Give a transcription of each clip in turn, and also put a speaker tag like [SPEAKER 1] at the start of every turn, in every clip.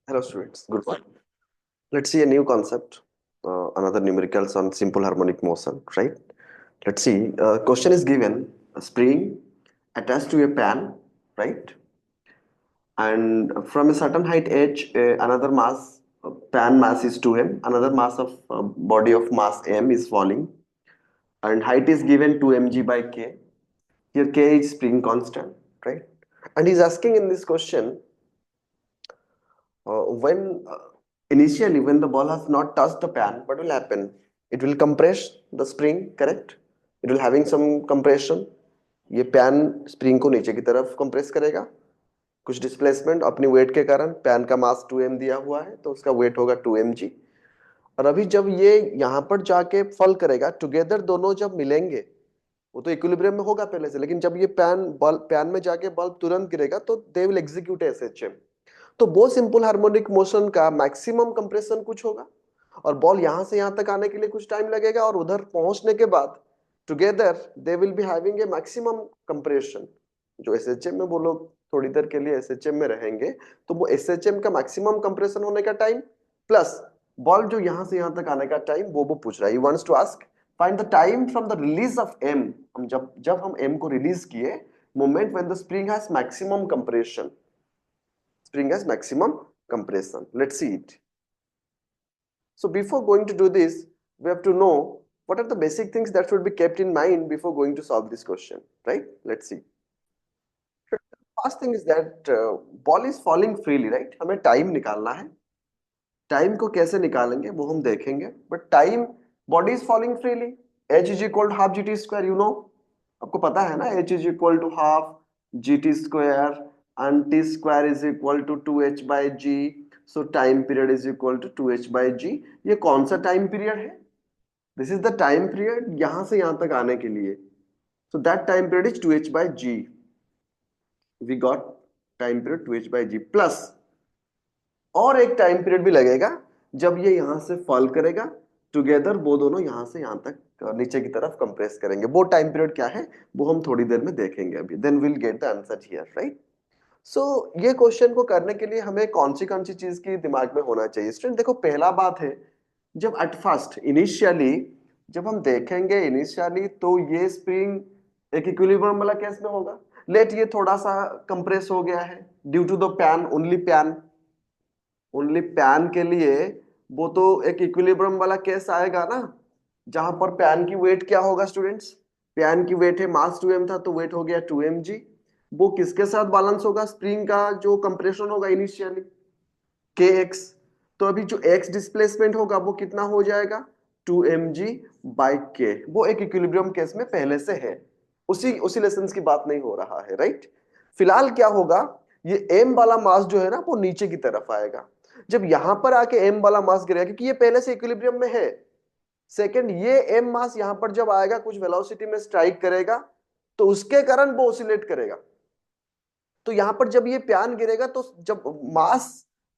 [SPEAKER 1] Hello students, good morning. Let's see a new concept, another numericals on simple harmonic motion, right? Let's see, question is given, a spring attached to a pan, right? And from a certain height h, another mass, pan mass is 2m, another mass of body of mass m is falling, and height is given 2 mg by k. Here k is spring constant, right? And he's asking in this question, when initially when the ball has not touched the pan, what will happen? It will compress the spring, correct? It will having some compression. ये pan spring को नीचे की तरफ compress करेगा, कुछ displacement अपनी wait के कारण। पैन का मास 2m दिया हुआ है तो उसका वेट होगा 2 mg। और अभी जब ये यहाँ पर जाके फॉल करेगा, टुगेदर दोनों जब मिलेंगे, वो तो इक्विलिब्रियम में होगा पहले से, लेकिन जब ये पैन में जाके बल्ब तुरंत गिरेगा तो दे विल एग्जीक्यूट एसएचएम। तो वो सिंपल हार्मोनिक मोशन का मैक्सिमम कंप्रेशन कुछ होगा, और बॉल यहां से यहां तक आने के लिए कुछ टाइम लगेगा, और उधर पहुंचने के बाद together they will be having a maximum compression. जो एसएचएम में वो लोग थोड़ी देर के लिए एसएचएम में रहेंगे, तो वो एसएचएम का मैक्सिमम कंप्रेशन होने का टाइम प्लस बॉल जो यहां से यहां तक आने का टाइम, वो पूछ रहा है। Wants to ask find the time from the release of M. हम जब जब हम एम को रिलीज किए, moment when the spring has maximum compression, spring has maximum compression. Let's see it. So before going to do this, we have to know what are the basic things that should be kept in mind before going to solve this question, right? Let's see. First thing is that ball is falling freely, right? हमें time निकालना है। Time को कैसे निकालेंगे वो हम देखेंगे, but time, body is falling freely, H is equal to half G T square, you know, आपको पता है ना, H is equal to half G T square and T square is equal to 2h by G. So time period is equal to 2h by G. ये कौन सा time period है? This is the time period यहां से यहां तक आने के लिए। So that time period is 2h by g. We got time period 2h by g plus और एक टाइम पीरियड भी लगेगा जब ये यहां से फॉल करेगा, टुगेदर वो दोनों यहां से यहां तक नीचे की तरफ कंप्रेस करेंगे। वो टाइम पीरियड क्या है वो हम थोड़ी देर में देखेंगे अभी, then will get the answer here, right? So ये क्वेश्चन को करने के लिए हमें कौन सी चीज की दिमाग में होना चाहिए स्टूडेंट? देखो, पहला बात है, जब एट फर्स्ट इनिशियली जब हम देखेंगे इनिशियली, तो ये स्प्रिंग एक इक्विलिब्रियम वाला केस में होगा। लेट ये थोड़ा सा कंप्रेस हो गया है due to the pan, only pan के लिए वो तो एक इक्विलिब्रियम वाला केस आएगा ना, जहां पर पैन की वेट क्या होगा स्टूडेंट्स? पैन की वेट है, मास 2m था तो वेट हो गया 2mg। वो किसके साथ बैलेंस होगा? स्प्रिंग का जो कंप्रेशन होगा इनिशियली, kx। तो अभी जो x डिस्प्लेसमेंट होगा वो कितना हो जाएगा? 2mg by k। वो एक इक्विलिब्रियम केस में पहले से है, उसी ऑसिलेशंस की बात नहीं हो रहा है, राइट? फिलहाल क्या होगा, ये m वाला मास जो है ना वो नीचे की तरफ आएगा। जब यहां पर आके m वाला मास गिरेगा, क्योंकि ये पहले से इक्विलिब्रियम में है। सेकंड, ये m मास यहां पर जब आएगा, कुछ वेलोसिटी में स्ट्राइक करेगा, तो उसके कारण वो ऑसिलेट करेगा। तो यहां पर जब ये प्यान गिरेगा, तो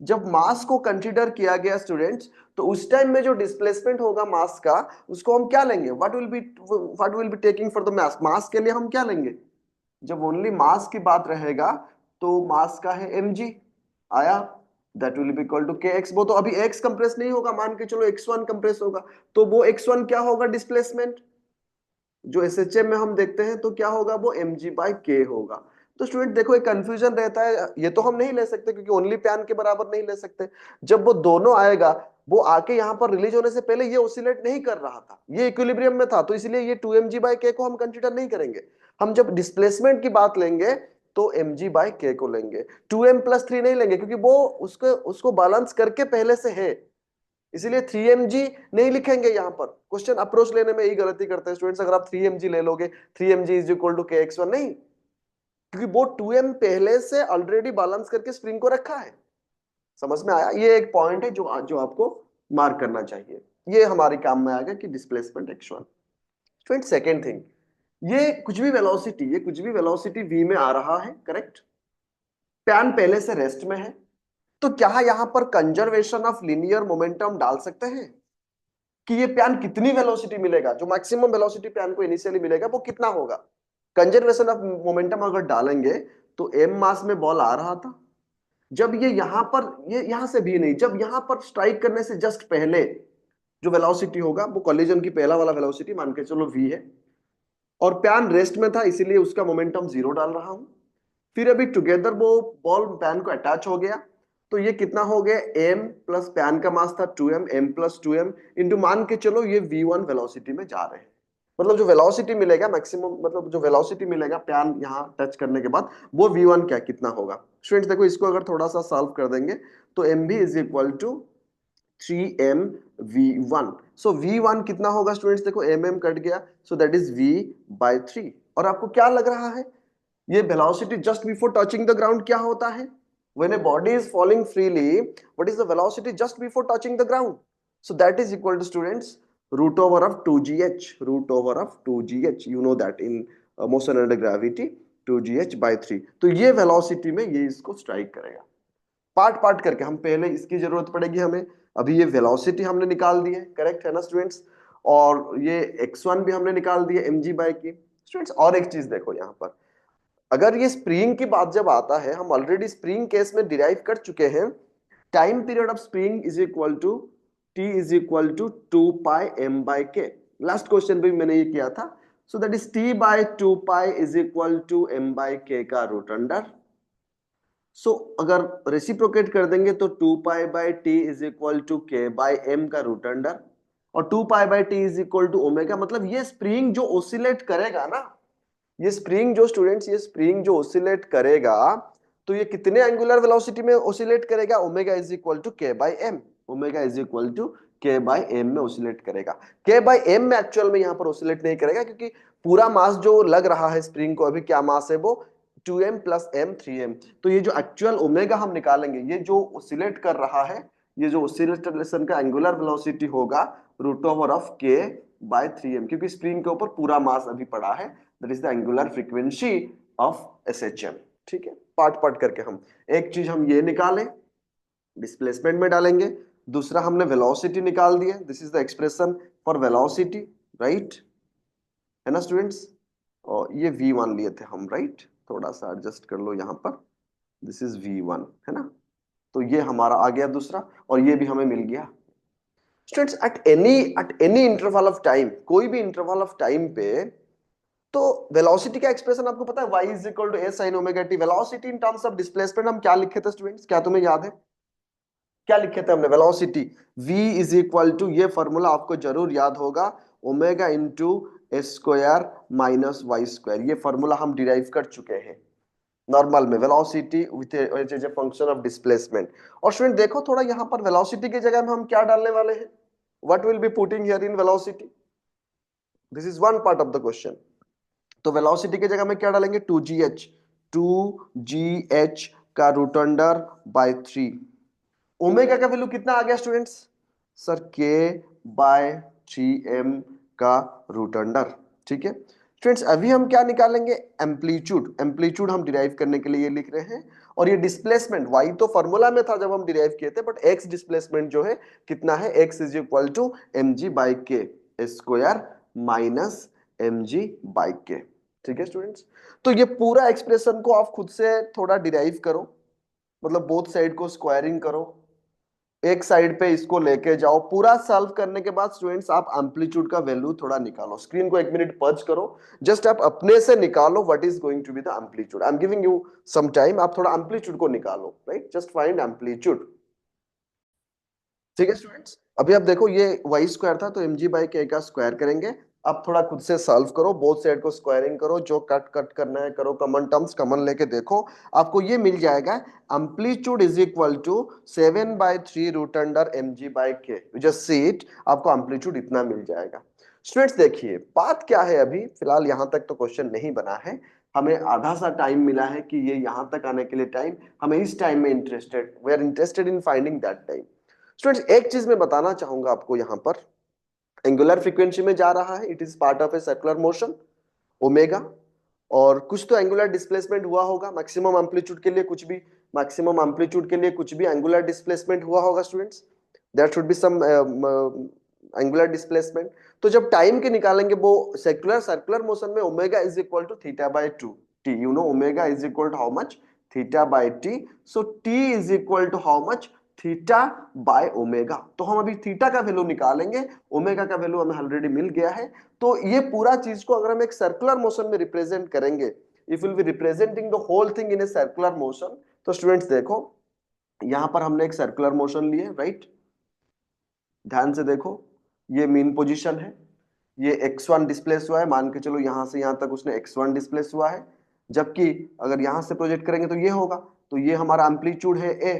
[SPEAKER 1] जब मास को कंसीडर किया गया स्टूडेंट्स, तो उस टाइम में जो डिस्प्लेसमेंट होगा मास का, उसको हम क्या लेंगे? What will be taking for the mass? Mass के लिए हम क्या लेंगे? जब ओनली मास की बात रहेगा तो मास का है mg आया, that will be equal to kx। वो तो अभी x कंप्रेस नहीं होगा, मान के चलो x1 कंप्रेस होगा, तो वो x1 क्या होगा? डिस्प्लेसमेंट। जो एसएचएम में हम देखते हैं तो क्या होगा? वो mg बाई k होगा। तो स्टूडेंट देखो, एक कंफ्यूजन रहता है, ये तो हम नहीं ले सकते क्योंकि ओनली पैन के बराबर नहीं ले सकते। जब वो दोनों आएगा, वो आके यहाँ पर रिलीज होने से पहले ये ओसिलेट नहीं कर रहा था, ये इक्विलिब्रियम में था, तो इसलिए ये 2mg बाई k को हम कंसीडर नहीं करेंगे। हम जब डिस्प्लेसमेंट की बात लेंगे तो mg बाई k को लेंगे, 2m प्लस 3 नहीं लेंगे, क्योंकि वो उसको उसको बैलेंस करके पहले से है, इसीलिए 3mg नहीं लिखेंगे। यहां पर क्वेश्चन अप्रोच लेने में यही गलती करते हैं स्टूडेंट्स, अगर आप 3mg ले लोगे, 3mg is equal to kx1, नहीं, क्योंकि वो 2m पहले से ऑलरेडी बैलेंस करके स्प्रिंग को रखा है। समझ में आया? ये एक पॉइंट है जो जो आपको मार्क करना चाहिए, ये हमारे काम में आएगा कि displacement x1। Student second thing, ये कुछ भी वेलोसिटी v में आ रहा है, करेक्ट? पैन पहले से रेस्ट में है, तो क्या यहां पर कंजर्वेशन ऑफ लीनियर मोमेंटम डाल सकते हैं कि ये पैन कितनी वेलोसिटी मिलेगा? जो मैक्सिमम वेलोसिटी पैन को इनिशियली मिलेगा वो कितना होगा? कंजर्वेशन ऑफ मोमेंटम अगर डालेंगे, तो m मास में बॉल आ रहा था, जब ये यहां पर, ये यहां से भी नहीं, जब यहां पर स्ट्राइक करने से जस्ट पहले जो वेलोसिटी होगा वो कॉलिजन की पहला वाला वेलोसिटी मान के चलो v है, और पैन रेस्ट में था इसीलिए उसका मोमेंटम 0 डाल रहा हूं। फिर अभी टुगेदर वो बॉल पैन को अटैच हो गया, तो ये कितना हो गया, m प्लस पैन का मास था 2m, m plus 2m into मान के चलो ये v1 वेलोसिटी में जा रहे हैं। मतलब जो वेलोसिटी मिलेगा मैक्सिमम, मतलब जो वेलोसिटी मिलेगा पैन यहाँ टच करने के बाद, वो v1 क्या कितना होगा। स्टूडेंट्स देखो इसको अगर थोड़ा सा सॉल्व कर देंगे तो mv is equal to 3m v1। So v1 कितना होगा स्टूडेंट्स, देखो mm कट गया, so that is v by 3। और आपको क्या लग रहा है, ये velocity just before touching the ground क्या होता है, when a body is falling freely what is the velocity just before touching the ground, so that is equal to students root over of 2gh, root over of 2gh, you know that in motion under gravity 2gh by 3। तो ये velocity में ये इसको strike करेगा। Part part करके, हम पहले इसकी जरूरत पड़ेगी हमें, अभी ये वेलोसिटी हमने निकाल दी है, करेक्ट है ना स्टूडेंट्स, और ये x1 भी हमने निकाल दी है mg बाय की। स्टूडेंट्स और एक चीज देखो यहाँ पर, अगर ये स्प्रिंग की बात जब आता है, हम ऑलरेडी स्प्रिंग केस में डिराइव कर चुके हैं, time period of spring is equal to t is equal to 2 pi m by k। Last question भी मैंने ये किया था, so that is t by 2 pi is equal to m by k का रूट अंडर। सो अगर reciprocate कर देंगे तो 2 pi by T is equal to K by M का रूट अंडर, और 2 pi by T is equal to omega. मतलब ये spring जो ओसिलेट करेगा ना, ये स्प्रिंग जो स्टूडेंट्स, ये स्प्रिंग जो ओसिलेट करेगा, तो ये कितने एंगुलर वेलोसिटी में ओसिलेट करेगा, omega is equal to K by M, omega is equal to K by M में ओसिलेट करेगा। के बाय एम में एक्चुअल में यहां पर ओसिलेट नहीं करेगा, क्योंकि पूरा मास जो लग रहा है स्प्रिंग को अभी, क्या मास है वो 2m प्लस m 3m। तो ये जो एक्चुअल ओमेगा हम निकालेंगे, ये जो ओसिलेट कर रहा है, ये जो ओसिलेशन का एंगुलर वेलोसिटी होगा रूट ओवर ऑफ के बाय 3m, क्योंकि स्प्रिंग के ऊपर पूरा मास अभी पड़ा है, that is the angular frequency of SHM. ठीक है, पार्ट पार्ट करके हम, एक चीज हम ये निकालें, डिस्प्लेसमेंट में डालेंगे, दूसरा हमने वेलोसिटी निकाल दिया, this is the expression for velocity, right है ना स्टूडेंट्स। और ये v1 लिए थे हम, राइट, थोड़ा सा एडजस्ट कर लो यहाँ पर, दिस इज v1 है ना। तो ये हमारा आ गया दूसरा, और ये भी हमें मिल गया। Students at any interval of time, कोई भी इंटरवल ऑफ टाइम पे, तो वेलोसिटी का एक्सप्रेशन आपको पता है, y is equal to a sin omega t। Velocity in terms of displacement हम क्या लिखे थे स्टूडेंट्स, क्या तुम्हें याद है, क्या लिखे थे हमने, velocity v is equal to, ये फॉर्मूला आपको जरूर याद होगा, omega into square minus y square. ये फॉर्मूला हम डिराइव कर चुके हैं नॉर्मल में, velocity which is a function of displacement. और स्टूडेंट देखो थोड़ा यहाँ पर वेलोसिटी की जगह में हम क्या डालने वाले हैं, what will be putting here in velocity, this is one part of the question. तो वेलोसिटी की जगह में क्या डालेंगे, 2gh, 2gh का रूट अंडर बाय 3। ओमेगा का वैल्यू कितना आ गया स्टूडेंट्स, सर के बाय 3m का रूट अंडर। ठीक है स्टूडेंट्स, अभी हम क्या निकालेंगे, एम्पलीट्यूड। एम्पलीट्यूड हम डिराइव करने के लिए ये लिख रहे हैं, और ये डिस्प्लेसमेंट y तो फॉर्मूला में था जब हम डिराइव किए थे, बट x डिस्प्लेसमेंट जो है कितना है, x is equal to mg by k square minus mg by k. ठीक है स्टूडेंट्स, तो ये पूरा एक्सप्रेशन को आप खुद से थोड़ा डिराइव करो, मतलब बोथ साइड को स्क्वायरिंग करो, एक साइड पे इसको लेके जाओ, पूरा सॉल्व करने के बाद स्टूडेंट्स आप एम्पलीट्यूड का वैल्यू थोड़ा निकालो, स्क्रीन को एक मिनट पॉज करो, जस्ट आप अपने से निकालो what is going to be the amplitude. I am giving you some time, आप थोड़ा एम्पलीट्यूड को निकालो, राइट, जस्ट फाइंड एम्पलीट्यूड। ठीक है स्टूडेंट्स, अभी आप देखो ये वाई स्क्वायर था, तो mg बाई के का स्क्वायर करेंगे। अब थोड़ा खुद से सॉल्व करो, बोथ साइड को स्क्वायरिंग करो, जो कट कट करना है करो, कॉमन टर्म्स कॉमन लेके देखो, आपको ये मिल जाएगा, amplitude is equal to 7/3 root under mg by k, just see it, आपको एम्पलीट्यूड इतना मिल जाएगा। स्टूडेंट्स देखिए बात क्या है, अभी फिलहाल यहाँ तक तो क्वेश्चन नहीं बना है, हमें आधा सा टाइम मिला है कि ये यहाँ तक आने के लिए टाइम, हमें इस टाइम में interested, we are interested in finding that time. Students एक चीज मैं बताना चाहूंगा आपको, यहां पर एंगुलर फ्रीक्वेंसी में जा रहा है, it is part of A circular motion omega, और कुछ तो एंगुलर डिस्प्लेसमेंट हुआ होगा मैक्सिमम एम्पलीट्यूड के लिए, कुछ भी मैक्सिमम एम्पलीट्यूड के लिए कुछ भी एंगुलर डिस्प्लेसमेंट हुआ होगा students, there should be some angular displacement. तो जब टाइम के निकालेंगे वो सर्कुलर मोशन में omega is equal to theta by 2 t, you know omega is equal to how much, theta by t, so t is equal to how much, theta by omega. तो हम अभी theta का value निकालेंगे, omega का value हमें already मिल गया है। तो ये पूरा चीज को अगर हम एक सर्कुलर मोशन में रिप्रेजेंट करेंगे, if will be representing the whole thing in a circular motion. तो स्टूडेंट्स देखो, यहां पर हमने एक सर्कुलर मोशन लिए, राइट, ध्यान से देखो, ये मीन पोजीशन है, ये x1 डिस्प्लेस हुआ है, मान के चलो यहां से यहां तक उसने x1 डिस्प्लेस हुआ है, जबकि अगर यहां से प्रोजेक्ट करेंगे तो ये होगा, तो ये हमारा एम्पलीट्यूड है a,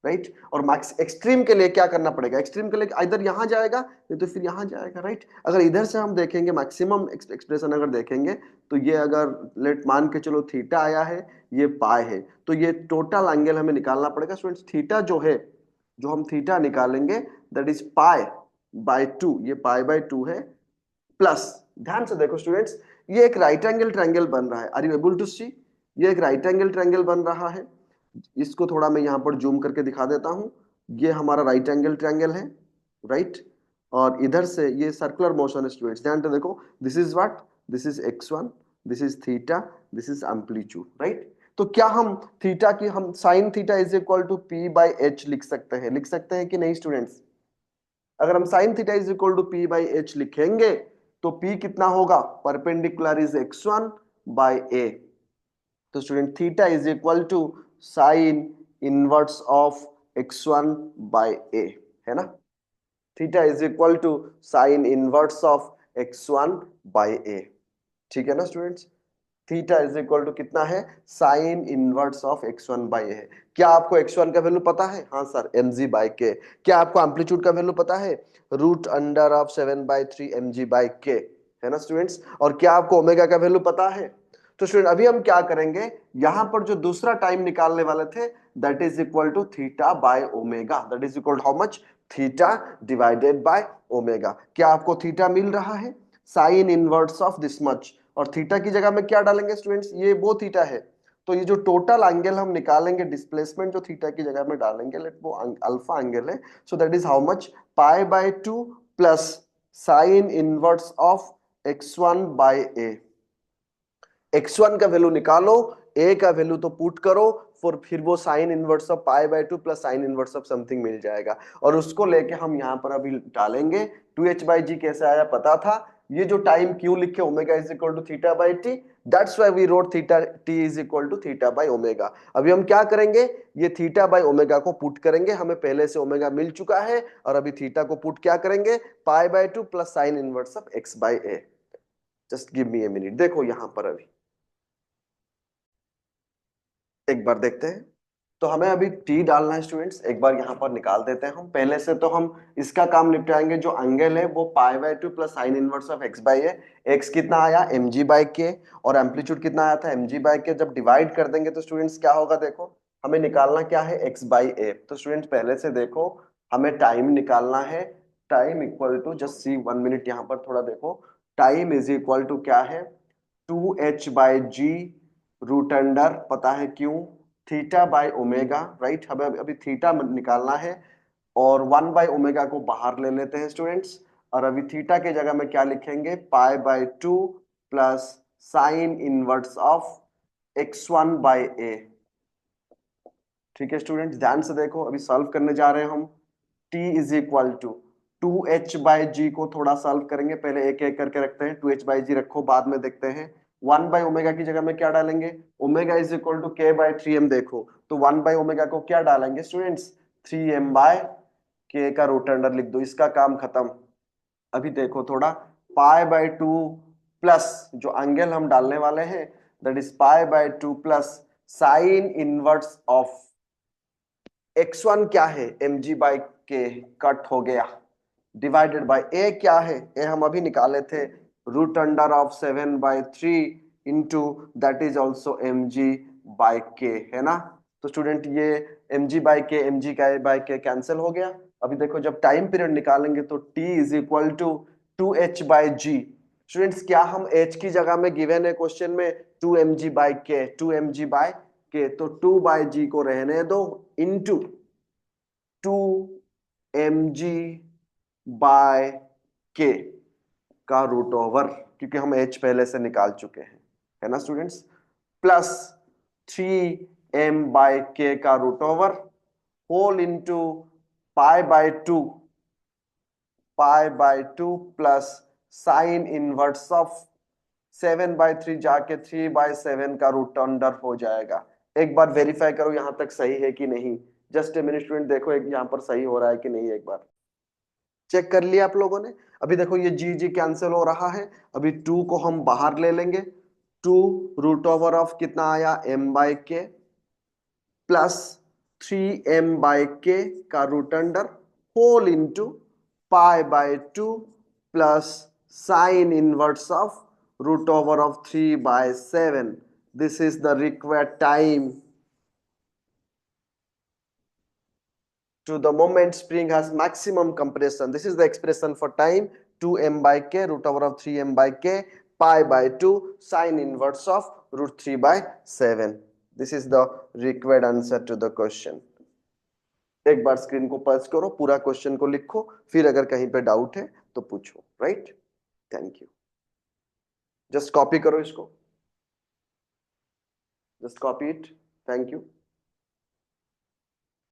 [SPEAKER 1] राइट। और मैक्स एक्सट्रीम के लिए क्या करना पड़ेगा, एक्सट्रीम के लिए इधर यहां जाएगा नहीं तो फिर यहां जाएगा, राइट। अगर इधर से हम देखेंगे मैक्सिमम एक्सप्रेशन अगर देखेंगे, तो ये अगर लेट मान के चलो थीटा आया है, ये पाई है, तो ये टोटल एंगल हमें निकालना पड़ेगा स्टूडेंट्स। थीटा जो है, जो हम थीटा निकालेंगे, दैट इज पाई बाय 2, ये पाई बाय 2 है, प्लस, ध्यान से देखो स्टूडेंट्स, ये एक राइट एंगल ट्रायंगल बन रहा है, आर यू एबल टू सी, ये एक राइट एंगल ट्रायंगल बन रहा है। इसको थोड़ा मैं यहां पर जूम करके दिखा देता हूं, ये हमारा राइट एंगल ट्रायंगल है, राइट। और इधर से ये सर्कुलर मोशन है स्टूडेंट्स, ध्यान से देखो, this is what, this is x1, this is theta, this is amplitude, right. तो क्या हम थीटा की, हम sine theta is equal to P by h लिख सकते हैं, लिख सकते हैं कि नहीं स्टूडेंट्स? अगर हम sine theta is equal to P by H लिखेंगे, तो p कितना होगा, perpendicular is x1 by a। तो student theta is equal to sine inverse of x1 by a, है ना। Theta is equal to sine inverse of x1 by a, ठीक है ना students. Theta is equal to कितना है, sine inverse of x1 by A. क्या आपको x1 का वैल्यू पता है? हाँ सर, mg बाई के। क्या आपको एम्पलीट्यूड का वैल्यू पता है? Root under of 7/3 mg by k, है ना स्टूडेंट्स। और क्या आपको ओमेगा का वैल्यू पता है? तो स्टूडेंट अभी हम क्या करेंगे, यहां पर जो दूसरा टाइम निकालने वाले थे, that is equal to theta by omega, that is equal how much, theta divided by omega. क्या आपको थीटा मिल रहा है? Sine inverse of this much, और थीटा की जगह में क्या डालेंगे स्टूडेंट्स, ये वो थीटा है, तो ये जो टोटल एंगल हम निकालेंगे, डिस्प्लेसमेंट जो थीटा की जगह में डालेंगे, लेट वो अल्फा एंगल है, so that is how much, pi by 2 plus sine inverse of x1 by a. x1 का वैल्यू निकालो, a का वैल्यू तो पुट करो, फिर वो sine inverse of pi by 2 plus sine inverse of something मिल जाएगा, और उसको लेके हम यहाँ पर अभी डालेंगे। 2h बाई जी कैसे आया पता था, ये जो टाइम क्यों लिखे, omega is equal to theta by t, that's why we wrote theta t is equal to theta by omega. अभी हम क्या करेंगे, ये थीटा बाई ओमेगा को पुट करेंगे, हमें पहले से ओमेगा मिल चुका है, और अभी थीटा को पुट क्या करेंगे, पाई by 2 plus sine inverse of x by A. Just give me a minute, देखो यहां पर अभी एक बार देखते हैं। तो हमें अभी टी डालना है स्टूडेंट्स, एक बार यहाँ पर निकाल देते हैं हम, पहले से तो हम इसका काम निपटाएंगे। जो एंगल है वो पाई by 2 plus sine inverse of x by A, x कितना आया एम जी बाई के, और एम्पलीट्यूड कितना आया था एम जी बाई के। जब डिवाइड कर देंगे तो स्टूडेंट्स क्या होगा, देखो हमें निकालना क्या है, एक्स बाई ए। तो स्टूडेंट्स पहले से देखो, हमें टाइम निकालना है, time equal to, just see 1 minute यहाँ पर थोड़ा देखो, टाइम इज इक्वल टू क्या है, 2h/g रूट अंडर, पता है क्यों, थीटा बाय ओमेगा, राइट। हमें अभी थीटा निकालना है, और 1/ओमेगा को बाहर ले लेते हैं स्टूडेंट्स, और अभी थीटा के जगह में क्या लिखेंगे, pi by 2 plus sine inverse of x1 by A. ठीक है स्टूडेंट्स, ध्यान से देखो, अभी सॉल्व करने जा रहे हैं हम। t is equal to 2h/g को थोड़ा सॉल्व करेंगे, पहले एक एक करके रखते हैं, 2h/g रखो, बाद में देखते हैं। 1/ओमेगा की जगह में क्या डालेंगे, omega is equal to k by 3m, देखो तो 1/ओमेगा को क्या डालेंगे स्टूडेंट्स, 3m बाय k का रूट अंडर लिख दो, इसका काम खत्म। अभी देखो थोड़ा, पाई बाय 2 प्लस जो एंगल हम डालने वाले हैं, that is pi by 2 plus sine inverse of x1 क्या है, mg बाई के, कट हो गया, डिवाइडेड बाय a क्या है, a हम अभी निकाले थे, root under of 7/3 into that is also mg by k, है ना। तो स्टूडेंट ये mg बाई के, mg का बाई के कैंसिल हो गया। अभी देखो जब टाइम पीरियड निकालेंगे तो t is equal to 2h/g। Students क्या हम h की जगह में गिवन है क्वेश्चन में 2mg बाई के, 2mg बाई के, तो 2/g को रहने दो, इंटू 2mg बाय के का रूट ओवर, क्योंकि हम h पहले से निकाल चुके हैं, है ना students, plus 3 m by k का root over whole into pi by two plus sine inverse of 7/3 जाके 3/7 का रूट अंडर हो जाएगा। एक बार वेरीफाई करो यहां तक सही है कि नहीं। जस्ट ए मिनट स्टूडेंट, देखो एक यहाँ पर सही हो रहा है कि नहीं, एक बार चेक कर लिया आप लोगों ने। अभी देखो ये जी जी कैंसिल हो रहा है, अभी 2 को हम बाहर ले लेंगे। 2 रूट ओवर ऑफ कितना आया m बाय के प्लस 3m/k का रूट अंडर होल इंटू पाई/2 plus sine inverse of root over of 3/7। This is the required time to the moment spring has maximum compression. This is the expression for time 2m/k root over of 3m/k pi/2 sine inverse of root 3/7. This is the required answer to the question. एक बार screen को pulse करो, पूरा question को लिखो, फिर अगर कहीं पे डाउट है तो पूछो। Right, thank you. Just copy करो इसको, just copy it. Thank you.